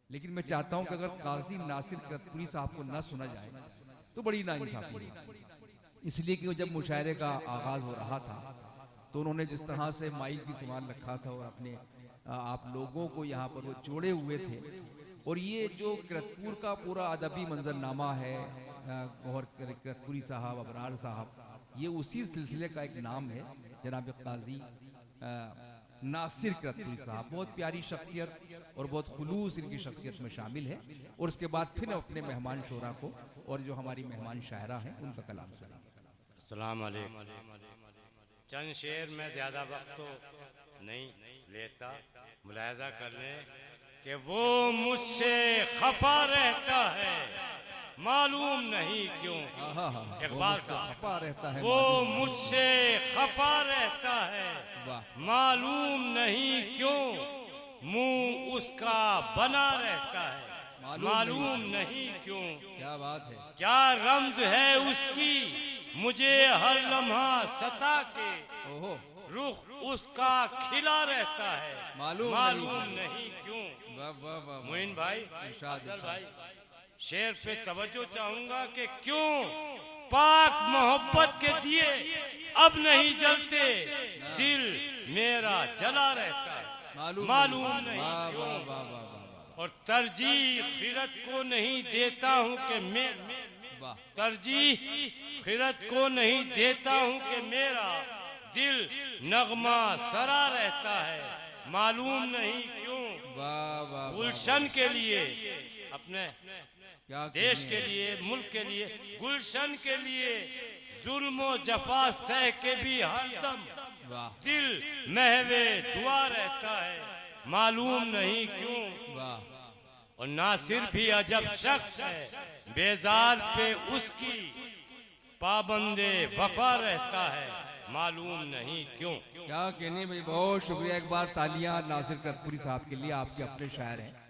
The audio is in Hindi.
लेकिन मैं चाहता हूं कि अगर काजी नासिर किरतपुरी साहब को ना सुना जाए तो बड़ी नाइंसाफी है। इसलिए कि जब मुशायरे का आगाज हो रहा था तो उन्होंने जिस तरह से माइक भी संभाल रखा था और अपने आप लोगों को यहाँ पर वो जोड़े हुए थे, और ये जो किरतपुर का पूरा अदबी मंजरनामा है, गौहर किरतपुरी साहब, अबरार साहब, ये उसी सिलसिले का एक नाम है। जनाब काजी नासिर किरतपुरी साहब बहुत प्यारी शख्सियत और बहुत खुलूस इनकी शख्सियत में शामिल है। और उसके बाद फिर अपने मेहमान शोरा को और जो हमारी मेहमान शायरा हैं उनका कलाम सुना। अस्सलाम वालेकुम। चंद शेर में ज़्यादा वक्त तो नहीं लेता, मुलाहजा कर लें कि वो मुझसे खफा रहता है मालूम नहीं क्यों। इकबाल साहब खफा रहता है, वो मुझसे खफा रहता है मालूम नहीं क्यों। मुंह उसका बना रहता है मालूम नहीं क्यों। क्या बात है, क्या रम्ज है उसकी मुझे हर लम्हा सता के। रुख उसका खिला रहता है मालूम नहीं क्यों। मोइन भाई, अफजल भाई, शेर पे तवज्जो चाहूंगा कि क्यों पाक मोहब्बत के दिए अब नहीं जलते, दिल मेरा जला रहता है मालूम नहीं क्यों। और तरजीह खिरत को नहीं देता हूँ कि मैं, तरजीह खिरत को नहीं देता हूँ कि मेरा दिल नगमा सरा रहता है मालूम नहीं क्यों। गुलशन के लिए, अपने देश के लिए, मुल्क के लिए, गुलशन के लिए जुल्म जफा सह के भी हरदम दिल महवे दुआ रहता है मालूम नहीं क्यों। और नासिर भी अजब शख्स है, बेजार पे उसकी पाबंदे वफा रहता है मालूम नहीं क्यों। क्या कहने भाई, बहुत शुक्रिया। एक बार तालियां नासिर किरतपुरी साहब के लिए, आपके अपने शायर हैं।